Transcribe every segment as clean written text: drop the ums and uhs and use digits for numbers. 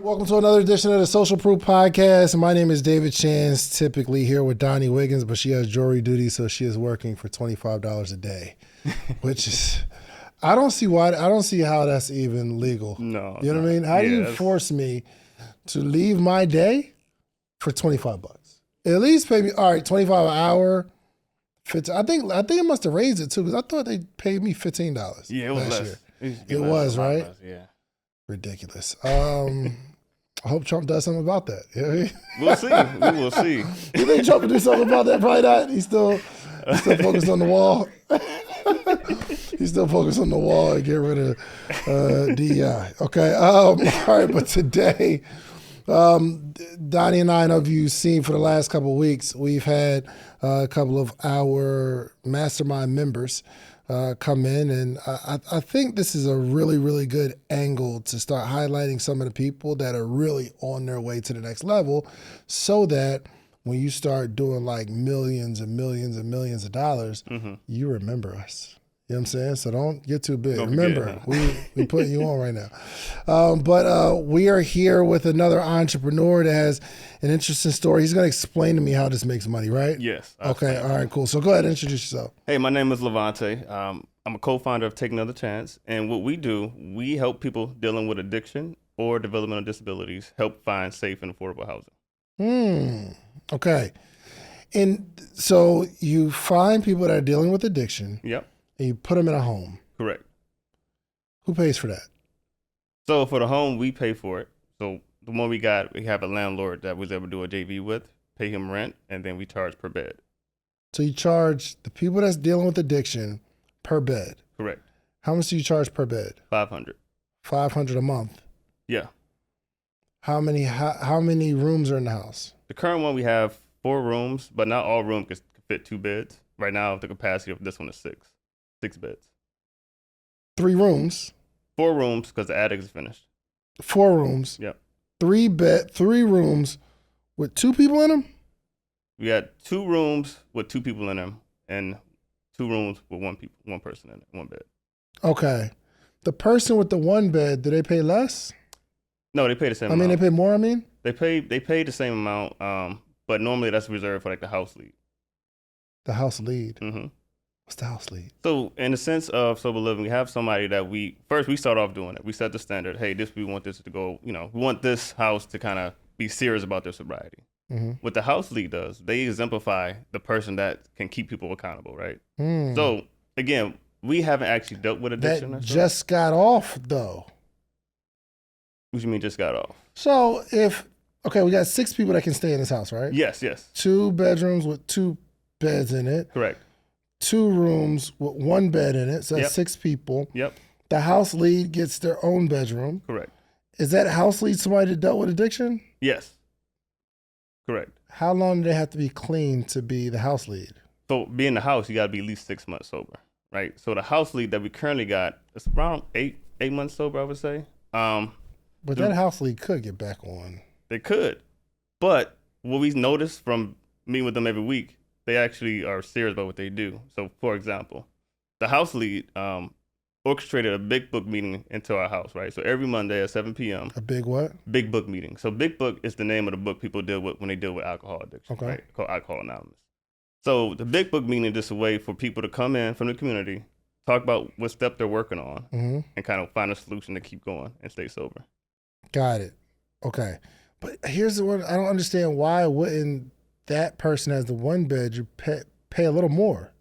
Welcome to another edition of the Social Proof Podcast. My name is David Chance, typically here with Donnie Wiggins, but she has jury duty, so she is working for $25 a day, which is, I don't see how that's even legal. No. You know what I mean? How do you force me to leave my day for $25? At least pay me, all right, 25 an hour. 15, I think it must have raised it too, because I thought they paid me $15. Yeah, it was last less. year. It was, right? Less, yeah. Ridiculous. I hope Trump does something about that. You know what I mean? We'll see. We will see. You think Trump will do something about that? Probably not. He's still focused on the wall. He's still focused on the wall and get rid of DEI. Okay. All right. But today, Donnie and I know you've seen for the last couple of weeks, we've had a couple of our mastermind members come in, and I think this is a really, really good angle to start highlighting some of the people that are really on their way to the next level, so that when you start doing like millions and millions and millions of dollars, you remember us. You know what I'm saying? So don't get too big. Remember, we putting you on right now. But we are here with another entrepreneur that has an interesting story. He's going to explain to me how this makes money, right? Yes. Okay. All right, cool. So go ahead and introduce yourself. Hey, my name is Levante. I'm a co-founder of Take Another Chance. And what we do, we help people dealing with addiction or developmental disabilities help find safe and affordable housing. Okay. And so you find people that are dealing with addiction. Yep. And you put them in a home. Correct. Who pays for that? So for the home, we pay for it. So the one we have a landlord that was able to do a JV with, pay him rent, and then we charge per bed. So you charge the people that's dealing with addiction per bed. Correct. How much do you charge per bed? $500. $500 a month. Yeah. How many rooms are in the house? The current one, we have 4 rooms, but not all rooms can fit 2 beds. Right now, the capacity of this one is 6 beds. 3 rooms. 4 rooms because the attic is finished. 4 rooms. Yep. 3 rooms with 2 people in them? We got 2 rooms with 2 people in them and 2 rooms with one person in it, 1 bed. Okay. The person with the 1 bed, do they pay less? No, they pay the same amount. They pay more, They pay the same amount, but normally that's reserved for like the house lead. The house lead? Mm-hmm. What's the house lead? So in the sense of sober living, we have somebody that we start off doing it. We set the standard. Hey, we want this to go, we want this house to kind of be serious about their sobriety. What the house lead does, they exemplify the person that can keep people accountable, right? So again, we haven't actually dealt with addiction. That just got off though. What do you mean just got off? So we got 6 people that can stay in this house, right? Yes. 2 bedrooms with 2 beds in it. Correct. 2 rooms with 1 bed in it, so that's 6 people. Yep. The house lead gets their own bedroom. Correct. Is that house lead somebody that dealt with addiction? Yes. Correct. How long do they have to be clean to be the house lead? So being the house, you got to be at least 6 months sober, right? So the house lead that we currently got is around 8 months sober, I would say. But that house lead could get back on. They could. But what we noticed from meeting with them every week, they actually are serious about what they do. So, for example, the house lead orchestrated a big book meeting into our house, right? So every Monday at 7 p.m. A big what? Big book meeting. So big book is the name of the book people deal with when they deal with alcohol addiction, right? Called Alcohol Anonymous. So the big book meeting is just a way for people to come in from the community, talk about what step they're working on, and kind of find a solution to keep going and stay sober. Got it. Okay. But here's the one I don't understand. Why wouldn't that person as the 1 bed, you pay a little more?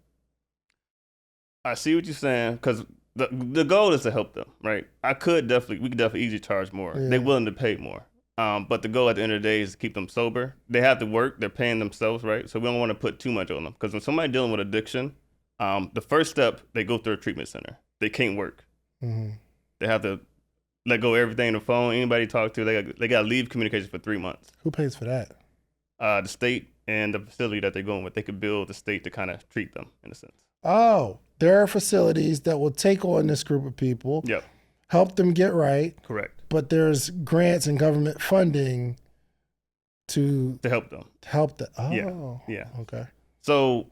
I see what you're saying, because the goal is to help them, right? We could definitely easily charge more. Yeah. They're willing to pay more. But the goal at the end of the day is to keep them sober. They have to work. They're paying themselves, right? So we don't want to put too much on them, because when somebody's dealing with addiction, the first step, they go through a treatment center. They can't work. They have to let go of everything on the phone. Anybody to talk to, they got to leave communication for 3 months. Who pays for that? The state and the facility that they're going with. They could build the state to kind of treat them in a sense. Oh, there are facilities that will take on this group of people, help them get right. Correct. But there's grants and government funding to help them. Oh, yeah. Okay. So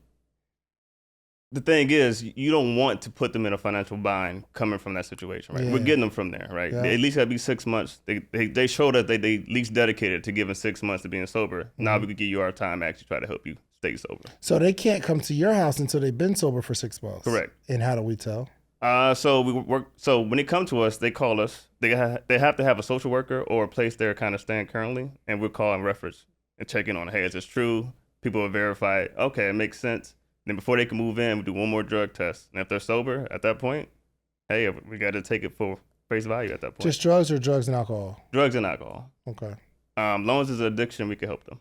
the thing is, you don't want to put them in a financial bind coming from that situation, right? Yeah. We're getting them from there, right? Yeah. They at least got to be 6 months. They showed that they at least dedicated to giving 6 months to being sober. Now we could give you our time to actually try to help you stay sober. So they can't come to your house until they've been sober for 6 months. Correct. And how do we tell? So we work. So when they come to us, they call us. They have to have a social worker or a place they're kind of staying currently, and we'll call and reference and check in on, hey, is this true? People will verify, okay, it makes sense. Then before they can move in, we do one more drug test. And if they're sober at that point, hey, we got to take it for face value at that point. Just drugs or drugs and alcohol? Drugs and alcohol. Okay. Long as it's an addiction, we can help them.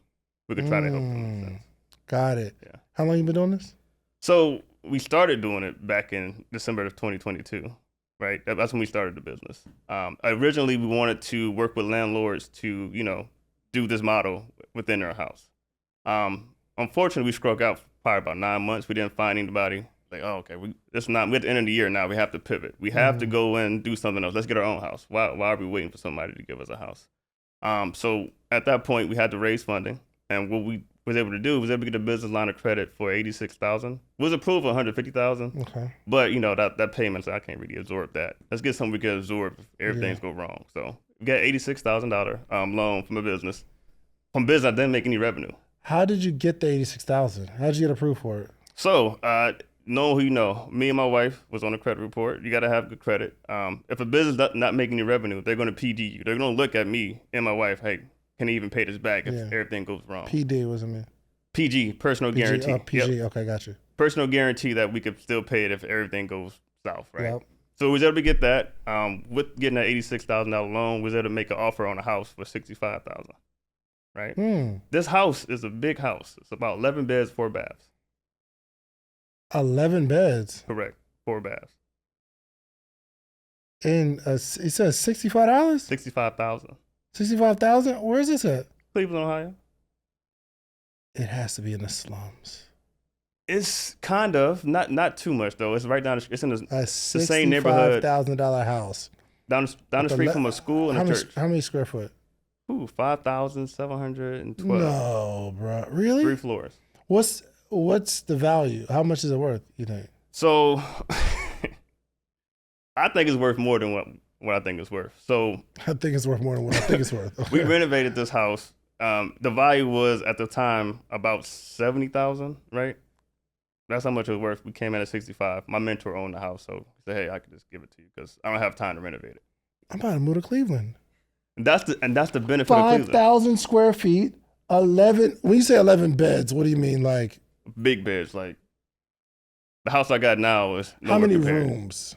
We could try to help them. In a sense. Got it. Yeah. How long you been doing this? So we started doing it back in December of 2022, right? That's when we started the business. Originally, we wanted to work with landlords to, do this model within their house. Unfortunately, we struck out probably about 9 months. We didn't find anybody. Like, oh, okay, we're at the end of the year now. We have to pivot. We have to go and do something else. Let's get our own house. Why are we waiting for somebody to give us a house? So at that point, we had to raise funding, and what we was able to do was able to get a business line of credit for $86,000. Was approved for $150,000. Okay. But that payment, so I can't really absorb that. Let's get something we can absorb if everything's go wrong. So we got $86,000 loan from a business. From business, I didn't make any revenue. How did you get the $86,000? How did you get approved for it? So, know who you know. Me and my wife was on a credit report. You got to have good credit. If a business not making any revenue, they're going to PD you. They're going to look at me and my wife. Hey, can he even pay this back if everything goes wrong? PD, what's it mean? PG, personal guarantee. PG, yep. Okay, got you. Personal guarantee that we could still pay it if everything goes south, right? Yep. So we was able to get that. With getting that $86,000 loan, we was able to make an offer on a house for $65,000. Right? This house is a big house. It's about 11 beds, 4 baths. 11 beds? Correct. 4 baths. And it says $65? $65,000. $65,000? Where is this at? Cleveland, Ohio. It has to be in the slums. It's kind of not too much though. It's right down. It's in the same neighborhood. $65,000 house Down the street from a school and a church. How many square foot? 5,712. No, bro. Really? 3 floors. What's the value? How much is it worth, you think? So I think it's worth more than what I think it's worth. So I think it's worth more than what I think it's worth. Okay. We renovated this house. The value was at the time about $70,000, right? That's how much it was worth. We came in at 65. My mentor owned the house, so he said, "Hey, I could just give it to you because I don't have time to renovate it." I'm about to move to Cleveland. And that's the benefit of Cleveland. 5,000 square feet, 11. When you say 11 beds, what do you mean? Like big beds, like the house I got now is how many compared. rooms?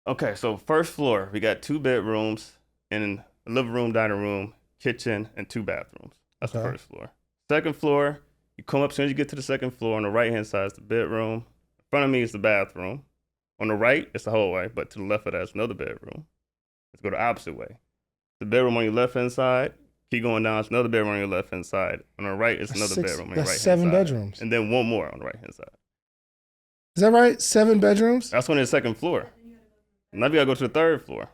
Okay, so first floor we got 2 bedrooms and a living room, dining room, kitchen, and 2 bathrooms. That's the first floor. Second floor, you come up as soon as you get to the second floor. On the right hand side is the bedroom. In front of me is the bathroom. On the right, it's the hallway, but to the left of that is another bedroom. Let's go the opposite way. The bedroom on your left hand side. Keep going down. It's another bedroom on your left hand side. On the right, it's another bedroom on your right hand side. That's 7 bedrooms. And then one more on the right hand side. Is that right? 7 bedrooms? That's on the second floor. Now we gotta go to the third floor.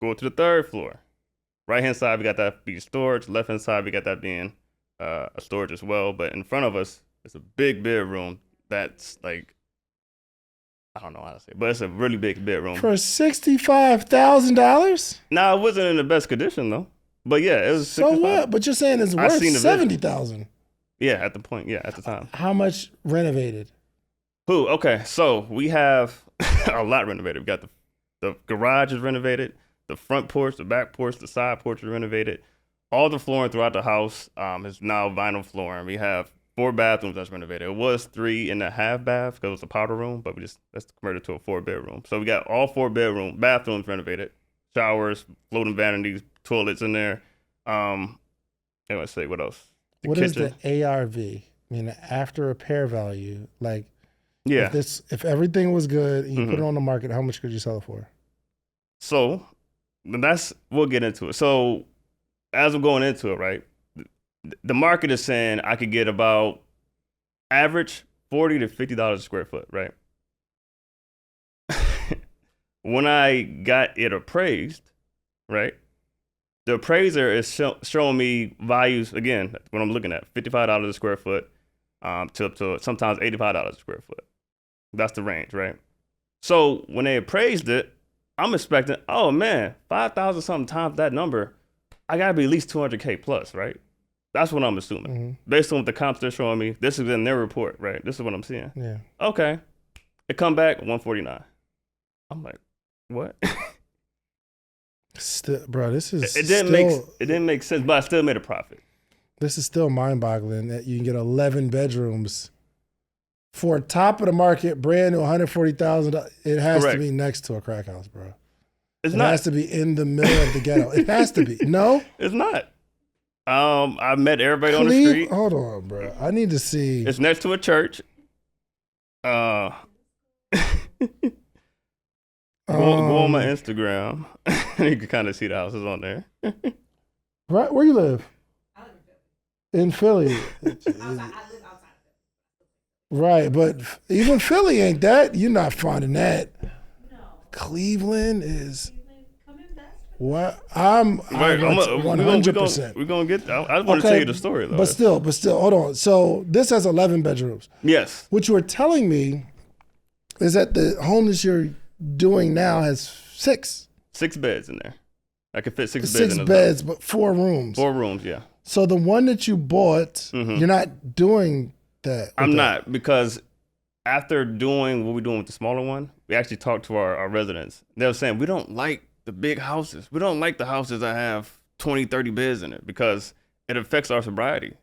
Go to the third floor. Right hand side, we got that being storage. Left hand side, we got that being a storage as well. But in front of us, it's a big bedroom that's like, I don't know how to say it, but it's a really big bedroom. For $65,000? Nah, it wasn't in the best condition though. But yeah, it was. So what? But you're saying it's worth $70,000. Yeah, at the point. Yeah, at the time. How much renovated? Okay, so we have a lot renovated. We got the garage is renovated, the front porch, the back porch, the side porch is renovated. All the flooring throughout the house is now vinyl flooring. We have 4 bathrooms that's renovated. It was 3.5 baths because it was a powder room, but that's converted to a 4 bedroom. So we got all 4 bathrooms renovated, showers, floating vanities, toilets in there. Let's say what else? What kitchen. Is the ARV? I mean, after repair value, like, yeah. If everything was good and you put it on the market, how much could you sell it for? So we'll get into it. So as we're going into it, right, the market is saying I could get about average $40 to $50 a square foot, right? When I got it appraised, right, the appraiser is showing me values, again, when I'm looking at $55 a square foot to up to sometimes $85 a square foot. That's the range, right? So when they appraised it, I'm expecting, oh man, 5,000 something times that number, I gotta be at least 200K plus, right? That's what I'm assuming. Mm-hmm. Based on what the comps they're showing me, this is in their report, right? This is what I'm seeing. Yeah. Okay. It come back 149. I'm like, what? Still, bro, this is it didn't make sense, but I still made a profit. This is still mind-boggling that you can get 11 bedrooms for a top of the market, brand new, $140,000. It has Correct. to be next to a crack house, bro. It's It not. has to be in the middle of the ghetto. It has to be. No? It's not. I met everybody on the street. Hold on, bro. I need to see. It's next to a church. Go on my Instagram. You can kind of see the houses on there. Right, where you live? I live in In Philly. Philly. I live outside of Right, but even Philly ain't that. You're not finding that. Philly. No. Cleveland is Come invest. what I'm Right, 100%. We're gonna get. I just want to tell you the story though. But still, hold on. So this has 11 bedrooms. Yes. What you were telling me is that the home that you're doing now has 6 beds in there. I could fit six beds in beds, but 4 rooms. 4 rooms, yeah. So the one that you bought, you're not doing that. I'm not, because after doing what we're doing with the smaller one, we actually talked to our residents. They were saying, we don't like the big houses. We don't like the houses that have 20, 30 beds in it because it affects our sobriety.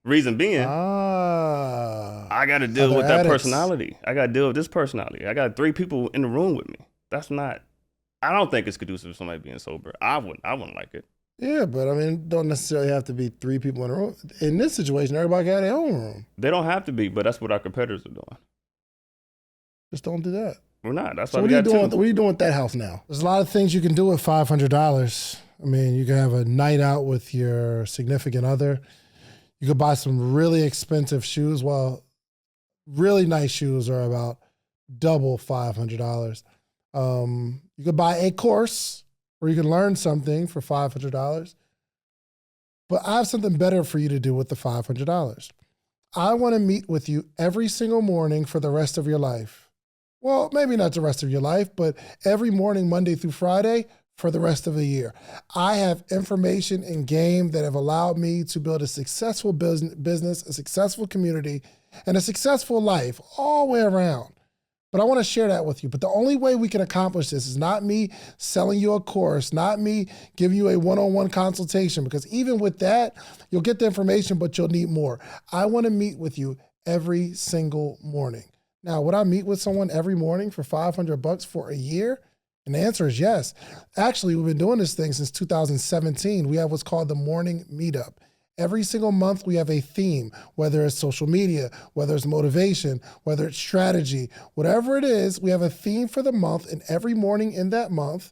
Reason being, I got to deal with that personality. I got to deal with this personality. I got 3 people in the room with me. That's not, I don't think it's conducive to somebody being sober. I wouldn't like it. Yeah, but I mean, it don't necessarily have to be 3 people in a room. In this situation, everybody got their own room. They don't have to be, but that's what our competitors are doing. Just don't do that. We're not. That's So why what we are you got doing? 2. What are you doing with that house now? There's a lot of things you can do with $500. I mean, you can have a night out with your significant other. You could buy some really expensive shoes. Well, really nice shoes are about double $500. You could buy a course where you can learn something for $500. But I have something better for you to do with the $500. I want to meet with you every single morning for the rest of your life. Well, maybe not the rest of your life, but every morning, Monday through Friday, for the rest of the year. I have information and game that have allowed me to build a successful business, a successful community, and a successful life all the way around. But I want to share that with you. But the only way we can accomplish this is not me selling you a course, not me giving you a one-on-one consultation, because even with that, you'll get the information, but you'll need more. I want to meet with you every single morning. Now, would I meet with someone every morning for $500 for a year? And the answer is yes. Actually, we've been doing this thing since 2017. We have what's called the morning meetup. Every single month, we have a theme, whether it's social media, whether it's motivation, whether it's strategy, whatever it is, we have a theme for the month. And every morning in that month,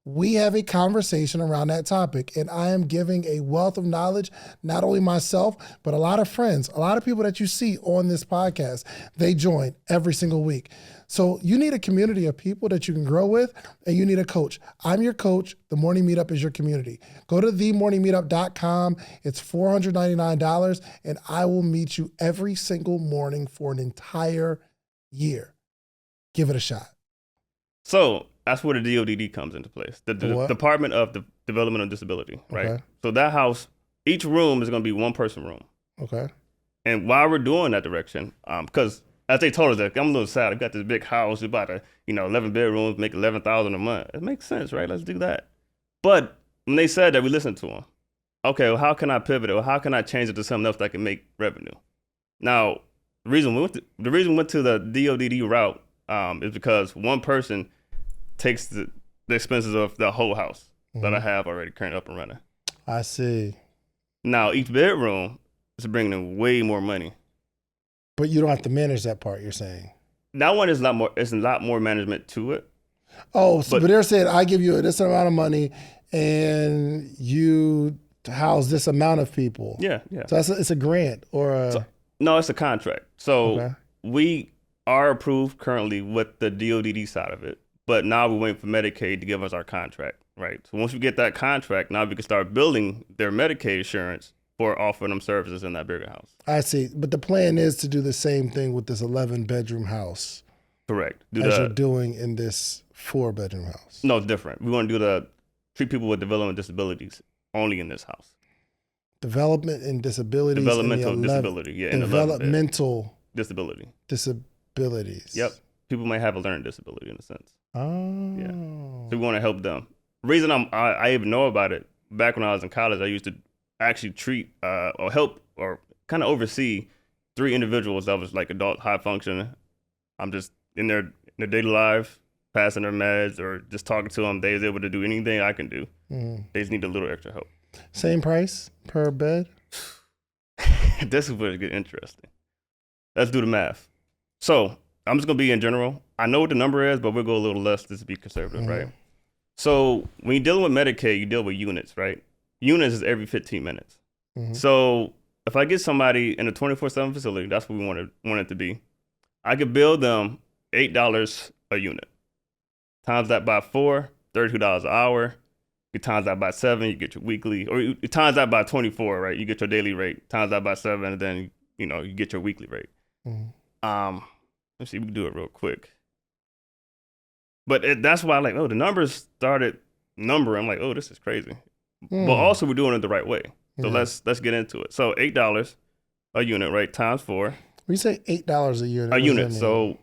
we have a conversation around that topic. And I am giving a wealth of knowledge, not only myself, but a lot of friends, a lot of people that you see on this podcast, they join every single week. So you need a community of people that you can grow with, and you need a coach. I'm your coach. The Morning Meetup is your community. Go to themorningmeetup.com. It's $499, and I will meet you every single morning for an entire year. Give it a shot. So that's where the DODD comes into place. The Department of the Development of Disability, right? Okay. So that house, each room is going to be 1-person room. Okay. And while we're doing that direction, because as they told us that, I'm a little sad. I got this big house, we about to, 11 bedrooms, make $11,000 a month. It makes sense, right? Let's do that. But when they said that, we listened to them. Okay, well, how can I pivot it? Or how can I change it to something else that can make revenue? Now, the reason we went to the DODD route is because one person takes the expenses of the whole house that I have already currently up and running. I see. Now, each bedroom is bringing in way more money. But you don't have to manage that part, you're saying? That one is a lot more management to it. Oh, but they're saying, I give you this amount of money and you house this amount of people. Yeah. So it's a grant or a... No, it's a contract. So we are approved currently with the DODD side of it, but now we're waiting for Medicaid to give us our contract, right? So once we get that contract, now we can start building their Medicaid insurance for offering them services in that bigger house. I see. But the plan is to do the same thing with this 11-bedroom house Correct. as you're doing in this 4-bedroom house. No, it's different. We want to treat people with development disabilities only in this house. Development and disabilities. Developmental disability, yeah. Developmental disability. Disabilities. Yep. People may have a learning disability in a sense. Oh. Yeah. So we want to help them. The reason I even know about it, back when I was in college, I used to actually treat or help or kind of oversee 3 individuals that was like adult high functioning. I'm just in their daily life, passing their meds or just talking to them. They was able to do anything I can do. Mm. They just need a little extra help. Same price per bed? This is where it gets interesting. Let's do the math. So I'm just going to be in general. I know what the number is, but we'll go a little less just to be conservative, right? So when you're dealing with Medicaid, you deal with units, right? Units is every 15 minutes. Mm-hmm. So if I get somebody in a 24/7 facility, that's what we want it to be. I could bill them $8 a unit. Times that by 4, $32 an hour. You times that by 7, you get your weekly, or you times that by 24, right? You get your daily rate. Times that by 7, and then you get your weekly rate. Mm-hmm. Let's see, we can do it real quick. But that's why, like, the numbers started numbering. I'm like, this is crazy. But also, we're doing it the right way. So let's get into it. So $8 a unit, right? Times 4. When you say $8 a unit, a unit. So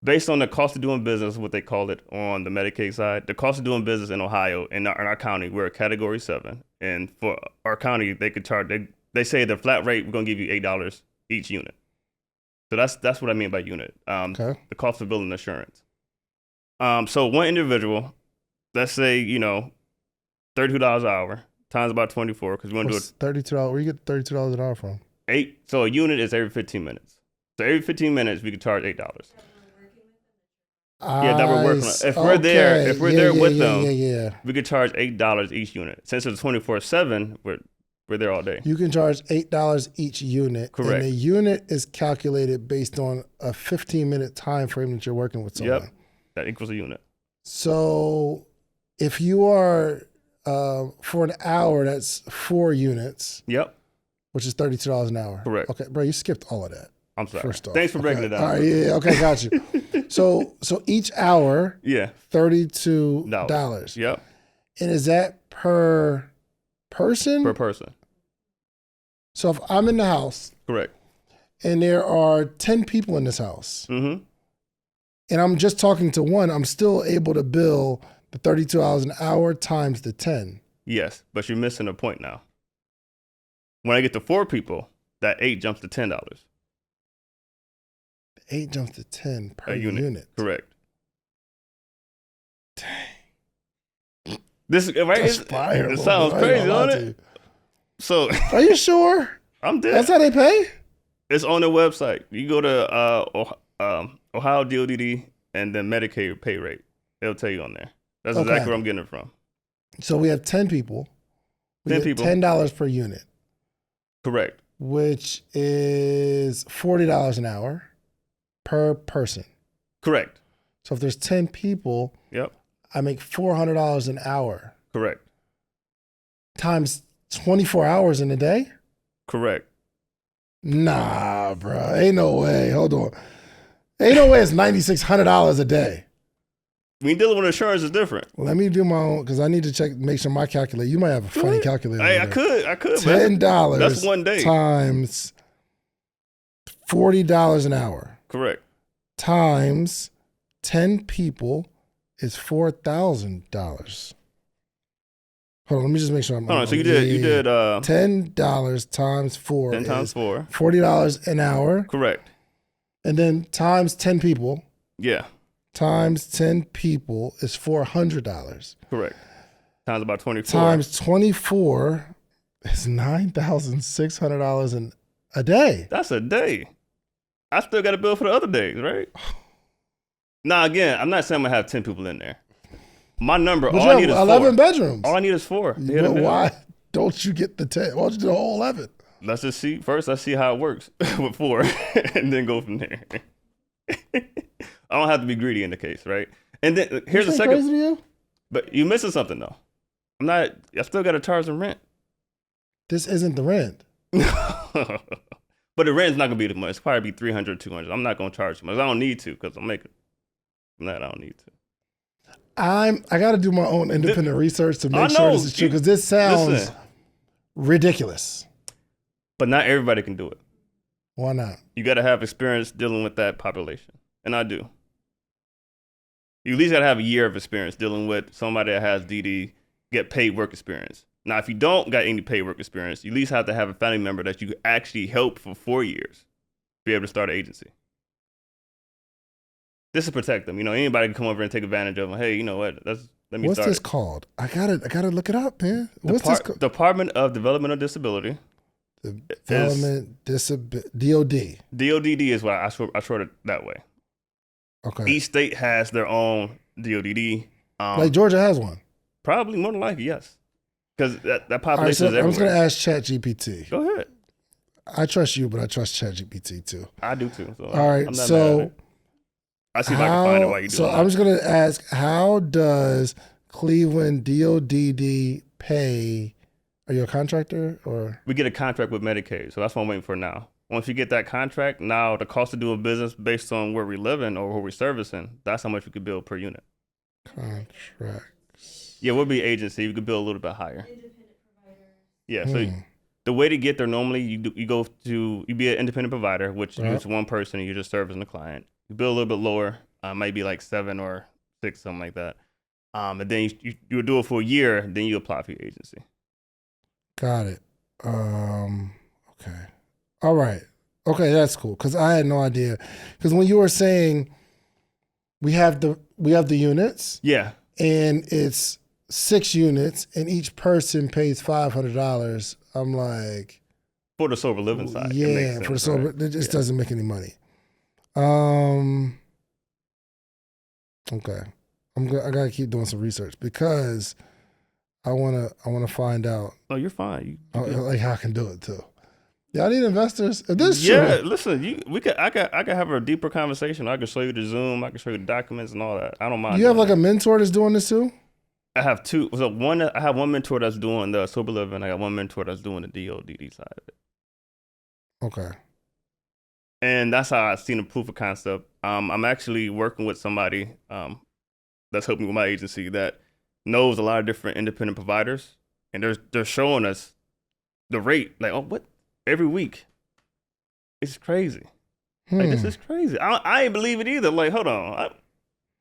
based on the cost of doing business, what they call it on the Medicaid side, the cost of doing business in Ohio, in our county, we're a Category 7. And for our county, they could charge, they say the flat rate, we're going to give you $8 each unit. So that's what I mean by unit. The cost of building insurance. So one individual, let's say, $32 an hour times about 24, because we want to do it. $32. Where you get $32 an hour from? 8. So a unit is every 15 minutes. So every 15 minutes, we could charge $8. Yeah, that we're working on. If we're there with them, we could charge $8 each unit. Since it's 24/7, we're there all day. You can charge $8 each unit. Correct. And the unit is calculated based on a 15-minute time frame that you're working with someone. Yep, that equals a unit. So if you are for an hour, that's 4 units. Yep. Which is $32 an hour. Correct. Okay, bro, you skipped all of that. I'm sorry. First off. Thanks for breaking it down. All right, yeah, okay, got you. So each hour, $32. Yep. And is that per person? Per person. So if I'm in the house. Correct. And there are 10 people in this house. Mm-hmm. And I'm just talking to one, I'm still able to bill the $32 an hour times the 10. Yes, but you're missing a point now. When I get to 4 people, that 8 jumps to $10. 8 jumps to 10 per unit. Correct. Dang. This right? It sounds crazy, doesn't it? So are you sure? I'm dead. That's how they pay? It's on their website. You go to Ohio DODD and then Medicaid pay rate. It'll tell you on there. That's exactly where I'm getting it from. So we have 10 people. 10 people. $10 per unit. Correct. Which is $40 an hour per person. Correct. So if there's 10 people, yep, I make $400 an hour. Correct. Times 24 hours in a day? Correct. Nah, bro. Ain't no way. Hold on. Ain't no way it's $9,600 a day. When you're dealing with insurance, it's different. Let me do my own, because I need to make sure my calculator. You might have a funny calculator. Hey, I could. $10. That's one day. Times $40 an hour. Correct. Times 10 people is $4,000. Hold on, let me just make sure I'm. So you did $10 times 4. 10 times 4. $40 an hour. Correct. And then times 10 people. Yeah. Times 10 people is $400. Correct. Times about 24. Times 24 is $9,600 a day. That's a day. I still got to bill for the other days, right? Now, again, I'm not saying I'm going to have 10 people in there. My number, all I need is 11 4. bedrooms. All I need is 4. But why don't you get the 10? Why don't you do the whole 11? Let's just see. First, let's see how it works with 4 and then go from there. I don't have to be greedy in the case, right? And then here's the second. Crazy to you? But you're missing something though. I still got to charge them rent. This isn't the rent. But the rent's not gonna be the much. It's probably be 300, 200. I'm not gonna charge too much. I don't need to because I'm making. That I don't need to. I got to do my own independent research to make sure this is true because this sounds ridiculous. But not everybody can do it. Why not? You got to have experience dealing with that population, and I do. You at least got to have a year of experience dealing with somebody that has DD, get paid work experience. Now, if you don't got any paid work experience, you at least have to have a family member that you actually help for 4 years to be able to start an agency. This is protect them. You know, anybody can come over and take advantage of them. Hey, you know what? Let me What's start. this called? I gotta look it up, man. What's this called? Department of Developmental Disability. Development DOD. DODD is why I short it that way. Okay. Each state has their own DODD. Like Georgia has one. Probably more than likely, yes. Because that population Right, so is everywhere. I'm just gonna ask ChatGPT. Go ahead. I trust you, but I trust ChatGPT too. I do too. So all right. I'm not so mad at it. I see if I can find it while you do it. So I'm just gonna ask, how does Cleveland DODD pay? Are you a contractor or? We get a contract with Medicaid, so that's what I'm waiting for now. Once you get that contract, now the cost of doing business based on where we live in or where we're servicing, that's how much we could bill per unit. Contracts. Yeah, we'll be agency. We could bill a little bit higher. Independent provider. Yeah, so the way to get there normally, you be an independent provider, which is one person and you're just servicing the client. You bill a little bit lower, might be like 7 or 6, something like that. And then you do it for a year, then you apply for your agency. Got it. Okay. All right. Okay, that's cool. Because I had no idea. Because when you were saying we have the units. Yeah. And it's 6 units, and each person pays $500. I'm like, for the sober living side. Yeah, sense, for the sober, right? It just doesn't make any money. Okay, I gotta keep doing some research because I wanna find out. Oh, you're fine. Like how I can do it too. Yeah, I need investors. If this is true. Yeah, listen, I could have a deeper conversation. I can show you the Zoom. I can show you the documents and all that. I don't mind. You have like a mentor that's doing this too? I have 2. So I have one mentor that's doing the sober living. I got one mentor that's doing the DODD side of it. Okay. And that's how I've seen the proof of concept. I'm actually working with somebody that's helping with my agency that knows a lot of different independent providers, and they're showing us the rate. Like, oh, what? Every week. It's crazy. Like, this is crazy. I ain't believe it either. Like, hold on.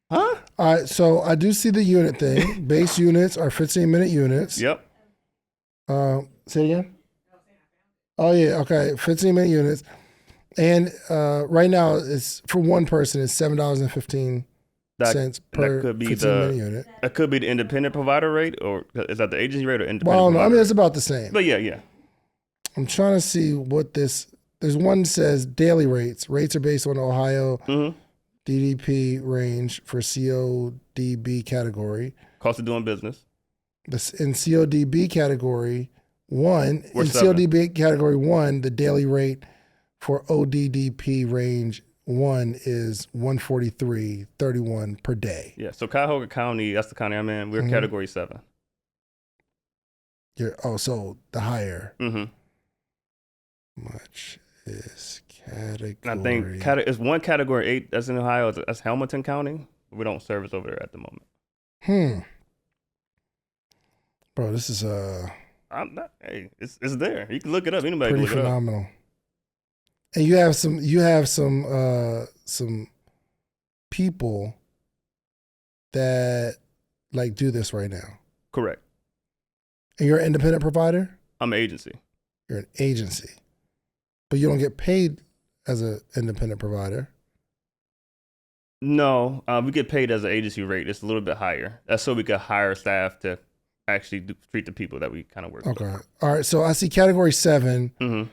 Huh? All right, so I do see the unit thing. Base units are 15-minute units. Yep. Say it again? Oh, yeah, okay. 15-minute units. And right now, it's for one person, it's $7.15 per 15-minute unit. That could be the independent provider rate, or is that the agency rate or independent? Well, no, I mean, it's about the same. But yeah. I'm trying to see what there's one that says daily rates. Rates are based on Ohio DDP range for CODB category. Cost of doing business. In CODB category 1, CODB category 1, the daily rate for ODDP range 1 is $143.31 per day. Yeah, so Cuyahoga County, that's the county I'm in. We're category 7. So the higher. Mm-hmm. Much is category. I think it's one category 8 that's in Ohio. That's Hamilton County. We don't service over there at the moment. Bro, this is I'm not. Hey, it's there. You can look it up. Anybody pretty can look phenomenal. It up. And you have some people that like do this right now. Correct. And you're an independent provider? I'm an agency. You're an agency. But you don't get paid as an independent provider. No, we get paid as an agency rate. It's a little bit higher. That's so we can hire staff to actually treat the people that we kind of work with. Okay. All right. So I see category 7. Mm-hmm.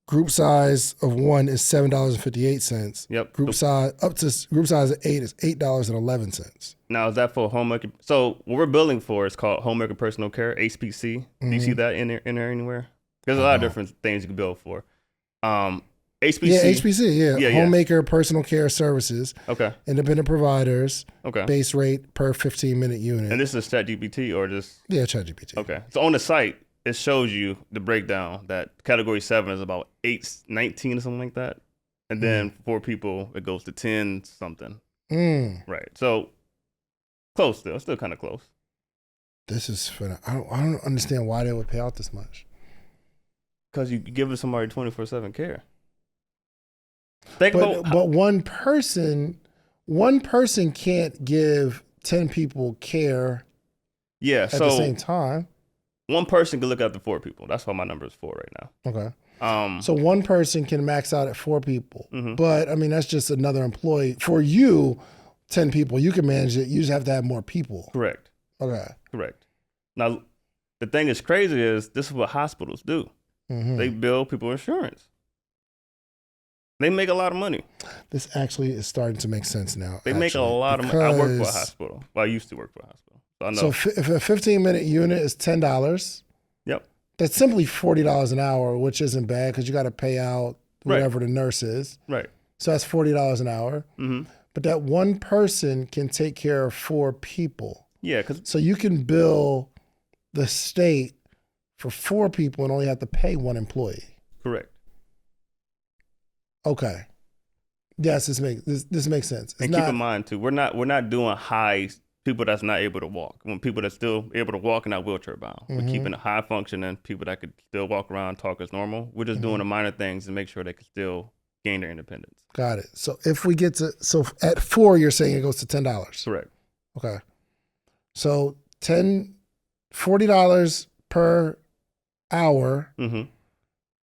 Group size of 1 is $7.58. Yep. Group size of 8 is $8.11. Now, is that for homemaker? So what we're building for is called homemaker personal care, HPC. Do you see that in there anywhere? There's a lot of different things you can build for. HPC. Yeah, HPC, yeah. Homemaker personal care services. Okay. Independent providers. Okay. Base rate per 15-minute unit. And this is ChatGPT or just? Yeah, ChatGPT. Okay. So on the site, it shows you the breakdown that category 7 is about 819 or something like that. And then for 4 people, it goes to 10 something. Right. So close still. Still kind of close. This is I don't understand why they would pay out this much. Because you give somebody 24/7 care. But one person can't give 10 people care at the same time. One person can look after 4 people. That's why my number is 4 right now. Okay. So one person can max out at 4 people. But I mean, that's just another employee. For you, 10 people, you can manage it. You just have to have more people. Correct. Okay. Correct. Now, the thing that's crazy is this is what hospitals do. They bill people insurance. They make a lot of money. This actually is starting to make sense now. They make a lot of money. I work for a hospital. Well, I used to work for a hospital. So I know. So if a 15-minute unit is $10, yep, that's simply $40 an hour, which isn't bad because you got to pay out whatever the nurse is. Right. So that's $40 an hour. But that one person can take care of 4 people. Yeah. So you can bill the state for 4 people and only have to pay 1 employee. Correct. Okay. Yes, this makes sense. And keep in mind too, we're not doing high people that's not able to walk. When people that's still able to walk and not wheelchair bound, we're keeping a high functioning people that could still walk around, talk as normal. We're just doing the minor things to make sure they can still gain their independence. Got it. So if we get to at 4, you're saying it goes to $10. Correct. Okay. So $40 per hour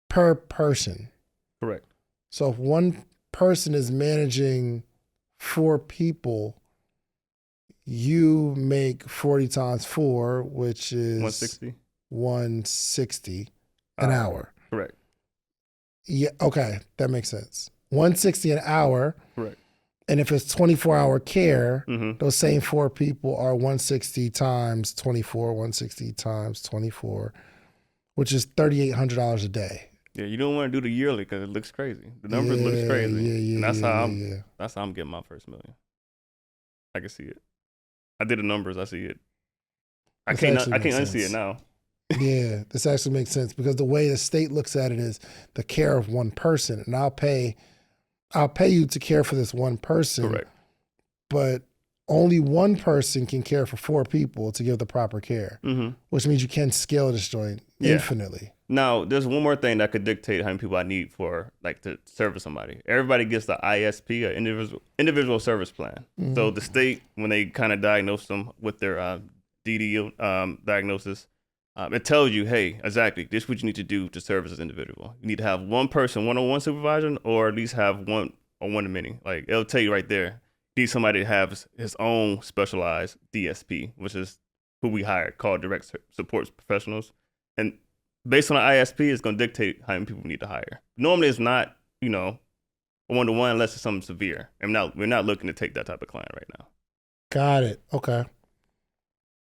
per person. Correct. So if one person is managing 4 people, you make 40 times 4, which is 160 an hour. Correct. Yeah. Okay. That makes sense. 160 an hour. Correct. And if it's 24-hour care, those same 4 people are 160 times 24, 160 times 24, which is $3,800 a day. Yeah, you don't want to do the yearly because it looks crazy. The numbers looks crazy. Yeah, and that's how I'm getting my first million. I can see it. I did the numbers. I see it. I can't unsee it now. Yeah, this actually makes sense because the way the state looks at it is the care of one person, and I'll pay you to care for this one person. Correct. But only one person can care for 4 people to give the proper care, which means you can scale this joint infinitely. Now, there's one more thing that could dictate how many people I need for to service somebody. Everybody gets the ISP, or individual service plan. So the state, when they kind of diagnose them with their DD diagnosis, it tells you, hey, exactly, this is what you need to do to service this individual. You need to have one person, one-on-one supervision, or at least have one on one-to-many. Like, it'll tell you right there, you need somebody that has his own specialized DSP, which is who we hired, called Direct Support Professionals. And based on the ISP, it's going to dictate how many people we need to hire. Normally, it's not, a one-to-one unless it's something severe. And we're not looking to take that type of client right now. Got it. Okay.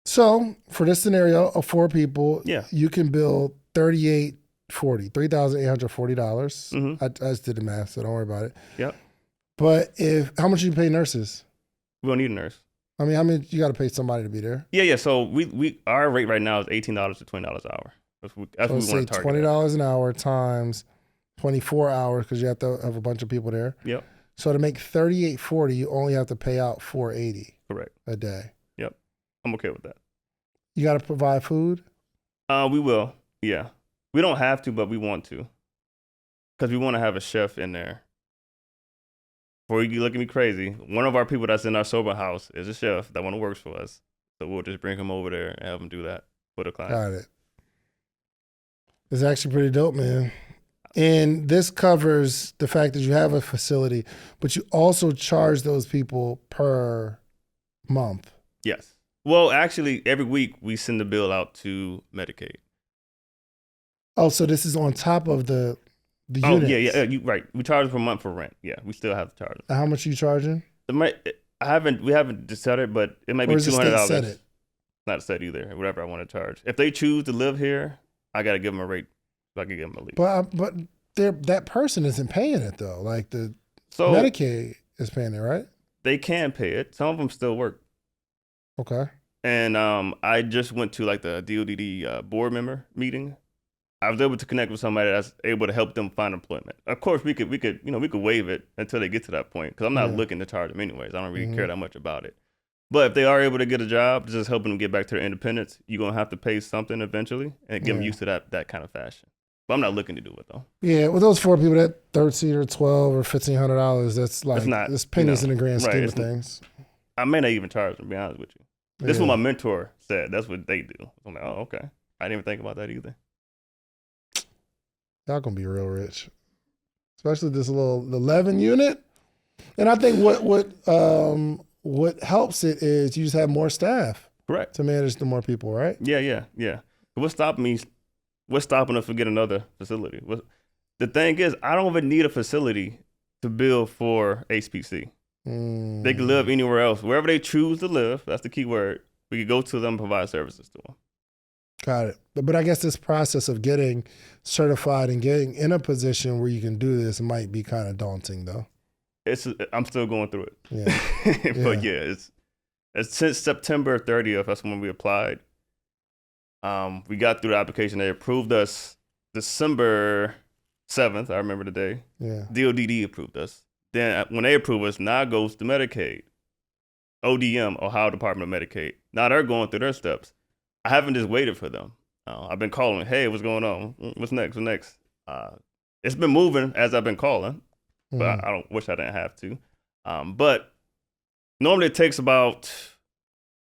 So for this scenario of 4 people, you can bill $3,840. I just did the math, so don't worry about it. Yep. But how much do you pay nurses? We don't need a nurse. I mean, how many you got to pay somebody to be there? Yeah. So our rate right now is $18 to $20 an hour. That's what we want to target. $20 an hour times 24 hours because you have to have a bunch of people there. Yep. So to make $3,840, you only have to pay out $480. Correct. A day. Yep. I'm okay with that. You got to provide food? We will. Yeah. We don't have to, but we want to. Because we want to have a chef in there. Before you look at me crazy, one of our people that's in our sober house is a chef that works for us. So we'll just bring him over there and have him do that for the client. Got it. It's actually pretty dope, man. And this covers the fact that you have a facility, but you also charge those people per month. Yes. Well, actually, every week we send the bill out to Medicaid. Oh, so this is on top of the units? Oh, yeah. You right. We charge per month for rent. Yeah, we still have to charge them. How much are you charging? We haven't decided, but it might be $200. It's not set either. Whatever I want to charge. If they choose to live here, I got to give them a rate. So I can give them a lease. But that person isn't paying it though. Like Medicaid is paying it, right? They can pay it. Some of them still work. Okay. And I just went to like the DODD board member meeting. I was able to connect with somebody that's able to help them find employment. Of course, we could waive it until they get to that point because I'm not looking to charge them anyways. I don't really care that much about it. But if they are able to get a job, just helping them get back to their independence, you're gonna have to pay something eventually and get them used to that kind of fashion. But I'm not looking to do it though. Yeah, with those 4 people, that $13 or $12 or $1,500, that's like it's pennies in the grand scheme of things. I may not even charge them, to be honest with you. This is what my mentor said. That's what they do. I'm like, oh, okay. I didn't even think about that either. Y'all gonna be real rich, especially this little 11 unit. And I think what helps it is you just have more staff. Correct. To manage the more people, right? Yeah. What's stopping us from getting another facility? The thing is, I don't even need a facility to build for HPC. They can live anywhere else. Wherever they choose to live, that's the key word. We can go to them and provide services to them. Got it. But I guess this process of getting certified and getting in a position where you can do this might be kind of daunting, though. I'm still going through it. Yeah. But it's since September 30th, that's when we applied. We got through the application. They approved us December 7th. I remember the day. Yeah. DODD approved us. Then when they approve us, now it goes to Medicaid. ODM, Ohio Department of Medicaid. Now they're going through their steps. I haven't just waited for them. I've been calling, hey, what's going on? What's next? It's been moving as I've been calling, but I don't wish I didn't have to. But normally it takes about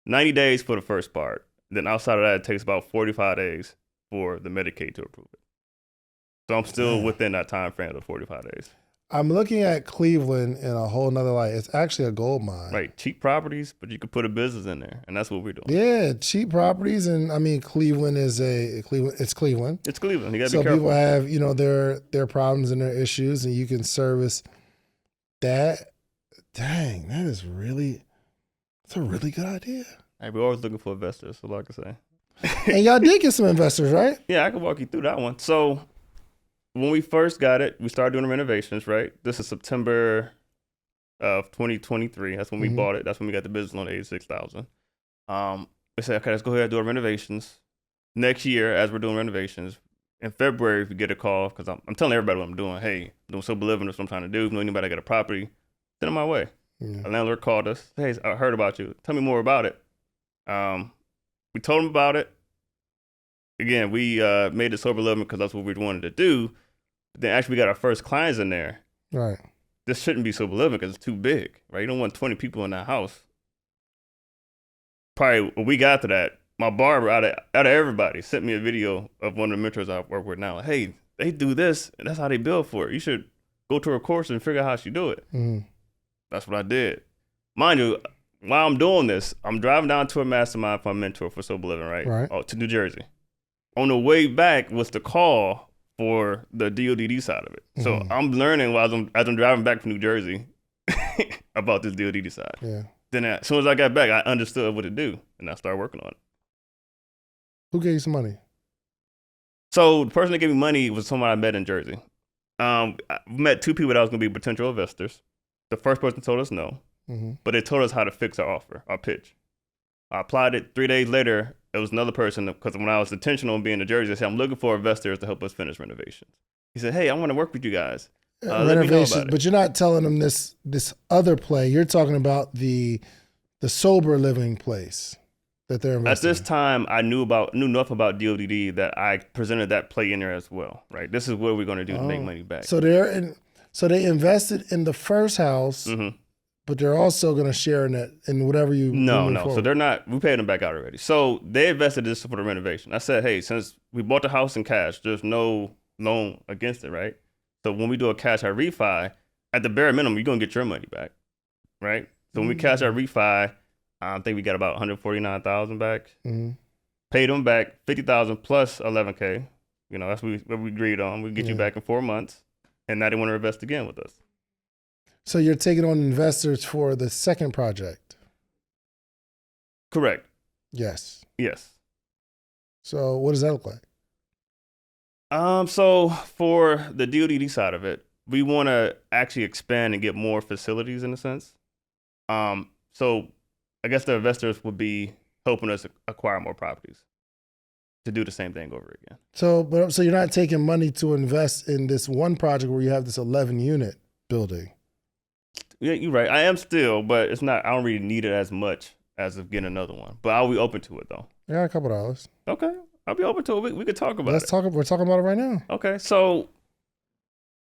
90 days for the first part. Then outside of that, it takes about 45 days for the Medicaid to approve it. So I'm still within that time frame of 45 days. I'm looking at Cleveland in a whole nother light. It's actually a gold mine. Right, cheap properties, but you could put a business in there, and that's what we're doing. Yeah, cheap properties, and I mean Cleveland is Cleveland. It's Cleveland. It's Cleveland. You gotta be careful. So people have their problems and their issues, and you can service that. Dang, it's a really good idea. Hey, we're always looking for investors, so like I say. And y'all did get some investors, right? Yeah, I can walk you through that one. So when we first got it, we started doing renovations, right? This is September of 2023. That's when we bought it. That's when we got the business loan, $86,000. We said, okay, let's go ahead and do our renovations. Next year, as we're doing renovations, in February, we get a call, because I'm telling everybody what I'm doing. Hey, I'm doing sober living, that's what I'm trying to do. If you know anybody got a property, send them my way. A landlord called us. Hey, I heard about you. Tell me more about it. We told him about it. Again, we made it sober living because that's what we wanted to do. But then actually we got our first clients in there. Right. This shouldn't be sober living because it's too big, right? You don't want 20 people in that house. Probably a week after that, my barber out of everybody sent me a video of one of the mentors I work with now. Like, hey, they do this, and that's how they bill for it. You should go to a course and figure out how she do it. That's what I did. Mind you, while I'm doing this, I'm driving down to a mastermind for a mentor for sober living, right? To New Jersey. On the way back was the call for the DODD side of it. So I'm learning as I'm driving back from New Jersey about this DODD side. Yeah. Then as soon as I got back, I understood what to do, and I started working on it. Who gave you some money? So the person that gave me money was someone I met in Jersey. I met 2 people that was going to be potential investors. The first person told us no, but they told us how to fix our offer, our pitch. I applied it. 3 days later, it was another person, because when I was intentional on being in Jersey, I said, I'm looking for investors to help us finish renovations. He said, hey, I want to work with you guys. Renovations, but you're not telling them this other play. You're talking about the sober living place that they're investing in. At this time, I knew enough about DODD that I presented that play in there as well, right? This is what we're going to do to make money back. So they invested in the first house, but they're also going to share in whatever you No. Forward. So they're not. We paid them back out already. So they invested this for the renovation. I said, hey, since we bought the house in cash, there's no loan against it, right? So when we do a cash out refi, at the bare minimum, you're going to get your money back, right? So when we cash out refi, I think we got about $149,000 back. Paid them back $50,000 plus $11K. That's what we agreed on. We get you back in 4 months, and now they want to invest again with us. So you're taking on investors for the second project? Correct. Yes. So what does that look like? So for the DODD side of it, we want to actually expand and get more facilities in a sense. So I guess the investors would be helping us acquire more properties to do the same thing over again. So you're not taking money to invest in this one project where you have this 11 unit building. Yeah, you're right. I am still, but it's not. I don't really need it as much as of getting another one. But I'll be open to it though. I got a couple dollars. Okay, I'll be open to it. We could talk about it. We're talking about it right now. Okay, so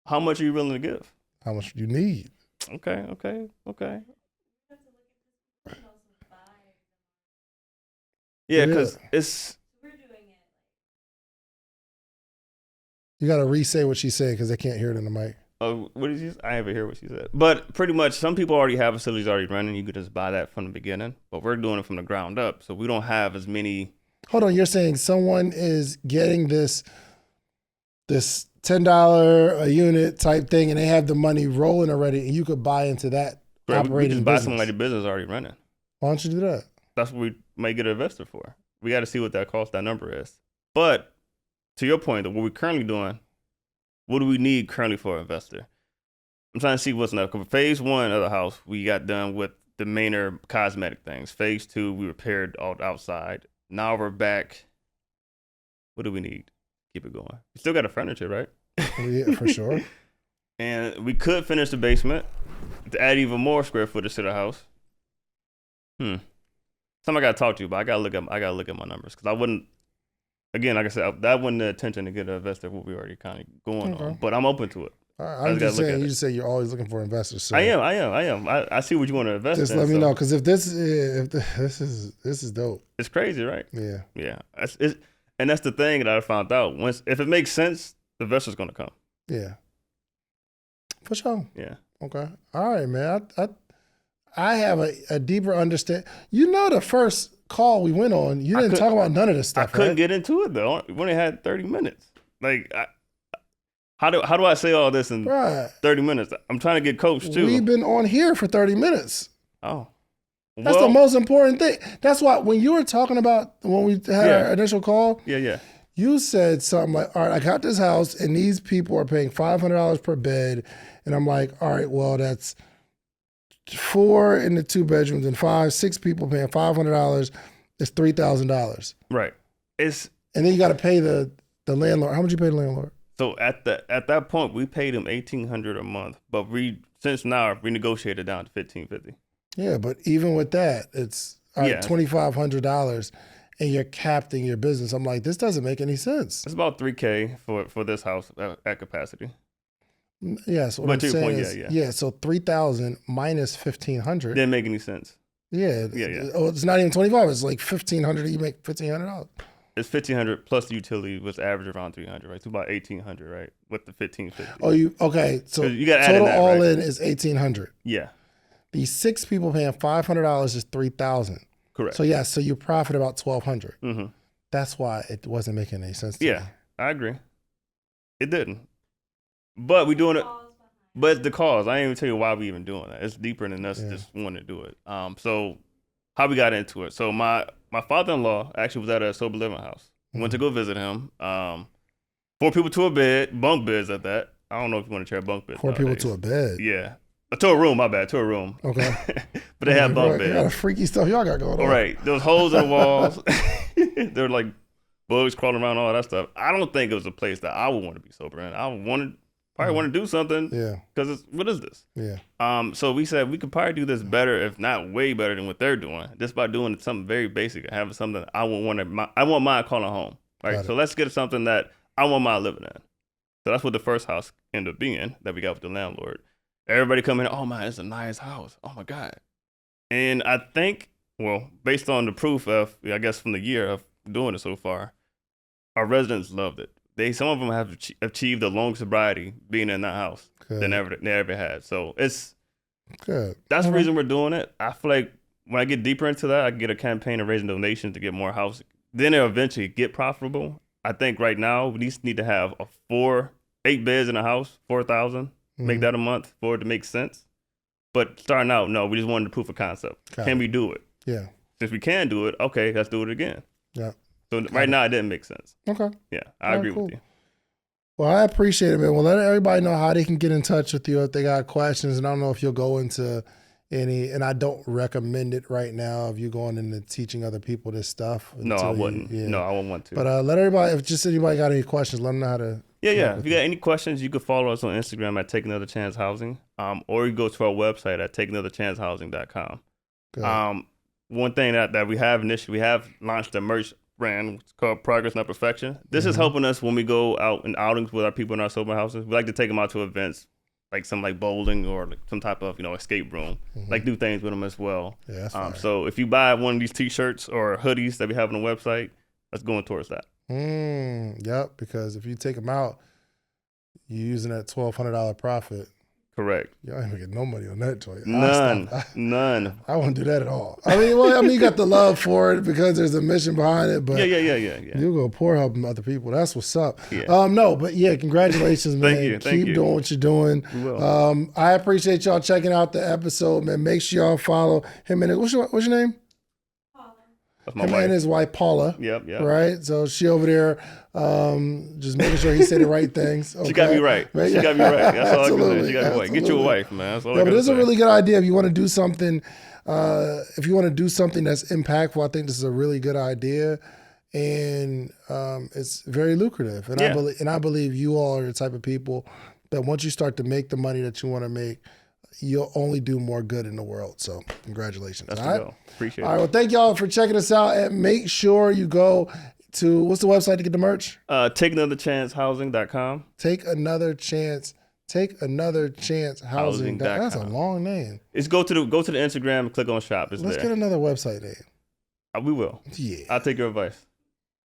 how much are you willing to give? How much you need? Okay. Yeah, because it's. You got to re-say what she said because they can't hear it in the mic. Oh, what did you? I haven't heard what she said. But pretty much, some people already have facilities already running. You could just buy that from the beginning. But we're doing it from the ground up, so we don't have as many. Hold on, you're saying someone is getting this $10 a unit type thing, and they have the money rolling already, and you could buy into that operating we just buy business. somebody business already running. Why don't you do that? That's what we might get an investor for. We got to see what that number is. But to your point, what we're currently doing, what do we need currently for an investor? I'm trying to see what's next. Phase 1 of the house, we got done with the mainer cosmetic things. Phase 2, we repaired all the outside. Now we're back. What do we need? Keep it going. We still got the furniture, right? Yeah, for sure. And we could finish the basement to add even more square footage to the house. Something I gotta talk to you about. I gotta look at my numbers because I wouldn't. Again, like I said, that wasn't the intention to get an investor. What we already kind of going on, but I'm open to it. I'm just saying. You just say you're always looking for investors. So I am. I see what you want to invest in. Just let me know because if this is dope. It's crazy, right? Yeah. And that's the thing that I found out. If it makes sense, the investor's gonna come. Yeah. For sure. Yeah. Okay. All right, man. I have a deeper understanding. You know, the first call we went on, you didn't talk about none of this stuff. I couldn't get into it though. We only had 30 minutes. Like, how do I say all this in 30 minutes? I'm trying to get coached too. We've been on here for 30 minutes. Oh. That's the most important thing. That's why when you were talking about when we had our initial call, you said something like, all right, I got this house and these people are paying $500 per bed. And I'm like, all right, well, that's 4 in the 2 bedrooms and 6 people paying $500. It's $3,000. Right. And then you got to pay the landlord. How much you pay the landlord? So at that point, we paid him $1,800 a month, but since now we negotiated down to $1,550. Yeah, but even with that, it's $2,500, and you're capped in your business. I'm like, this doesn't make any sense. It's about $3,000 for this house at capacity. Yeah, so what I'm saying is, so $3,000 minus $1,500 didn't make any sense. Yeah. Oh, it's not even $2,500. It's like $1,500. You make $1,500. It's $1,500 plus the utility was average around $300, right? So about $1,800, right? With the $1,550. Oh, okay. So you got total that, all in is $1,800. Yeah. These 6 people paying $500 is $3,000. Correct. So so you profit about $1,200. Mm-hmm. That's why it wasn't making any sense to me. I agree. It didn't. But we doing it. But it's the cause. I ain't even tell you why we even doing that. It's deeper than us just wanting to do it. So how we got into it. So my father-in-law actually was at a sober living house. Went to go visit him. 4 people to a bed, bunk beds at that. I don't know if you want to share bunk beds. 4 people to a bed. Yeah. To a room, my bad. To a room. Okay. But they had bunk beds. You got freaky stuff y'all got going on. Right. There was holes in the walls. There were like bugs crawling around, all that stuff. I don't think it was a place that I would want to be sober in. I would probably want to do something. Yeah. Because what is this? Yeah. So we said we could probably do this better, if not way better than what they're doing, just by doing something very basic and having something I want mine calling home. Right. So let's get something that I want mine living in. So that's what the first house ended up being that we got with the landlord. Everybody coming in, oh man, it's a nice house. Oh my God. And I think, well, based on the proof of, I guess from the year of doing it so far, our residents loved it. Some of them have achieved the longest sobriety being in that house than they ever had. So it's good. That's the reason we're doing it. I feel like when I get deeper into that, I can get a campaign of raising donations to get more houses. Then it'll eventually get profitable. I think right now we need to have 8 beds in a house, 4,000. Make that a month for it to make sense. But starting out, no, we just wanted the proof of concept. Can we do it? Yeah. Since we can do it, okay, let's do it again. Yeah. So right now it didn't make sense. Okay. Yeah, I agree with you. Well, I appreciate it, man. Well, let everybody know how they can get in touch with you if they got questions. And I don't know if you'll go into and I don't recommend it right now if you're going into teaching other people this stuff. No, I wouldn't. No, I wouldn't want to. But let everybody, if anybody got any questions, let them know how to. Yeah. If you got any questions, you can follow us on Instagram at Take Another Chance Housing, or you go to our website at takeanotherchancehousing.com. One thing that we have initially, we have launched a merch brand. It's called Progress Not Perfection. This is helping us when we go out in outings with our people in our sober houses. We like to take them out to events, like some like bowling or like some type of escape room. Like do things with them as well. Yeah, that's so if you buy one of these T-shirts or hoodies that we have on the website, that's going towards that. Yep, because if you take them out, you're using that $1,200 profit. Correct. Y'all ain't gonna get no money on that joint. None. I wouldn't do that at all. I mean, you got the love for it because there's a mission behind it, but yeah. You're gonna pour helping other people. That's what's up. Yeah. Congratulations, man. Thank you. Doing what you're doing. We will. I appreciate y'all checking out the episode, man. Make sure y'all follow him and what's your name? That's my him wife. and his wife Paula. Yep. Right. So she over there, just making sure he said the right things. Okay? She got me right. She got me right. That's all I can say. She got me right. Get you a wife, man. That's all I but gotta this is say. a really good idea. If you want to do something, that's impactful, I think this is a really good idea, and it's very lucrative. And I believe you all are the type of people that once you start to make the money that you want to make, you'll only do more good in the world. So congratulations. That's all the right? goal. Appreciate it. All right. Well, thank y'all for checking us out, and make sure you go to, what's the website to get the merch? TakeAnotherChanceHousing.com. Take Another Chance Housing. That's a long name. It's go to the Instagram and click on shop. It's Let's there. get another website name. We will. Yeah. I'll take your advice.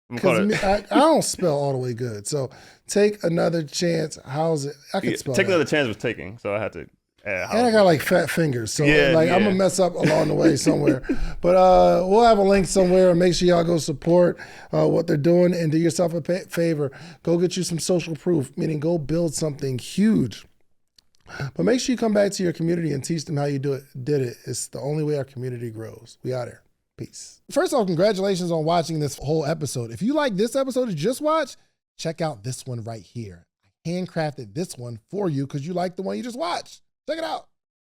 Because I don't spell all the way good. So Take Another Chance Housing. I can spell Take that. Another Chance was taking, so I had to add And I got like fat fingers. So I'm going to mess up along the way somewhere. But we'll have a link somewhere, and make sure y'all go support what they're doing, and do yourself a favor. Go get you some social proof, meaning go build something huge. But make sure you come back to your community and teach them how you did it. It's the only way our community grows. We out here. Peace. First off, congratulations on watching this whole episode. If you like this episode you just watched, check out this one right here. I handcrafted this one for you because you like the one you just watched. Check it out.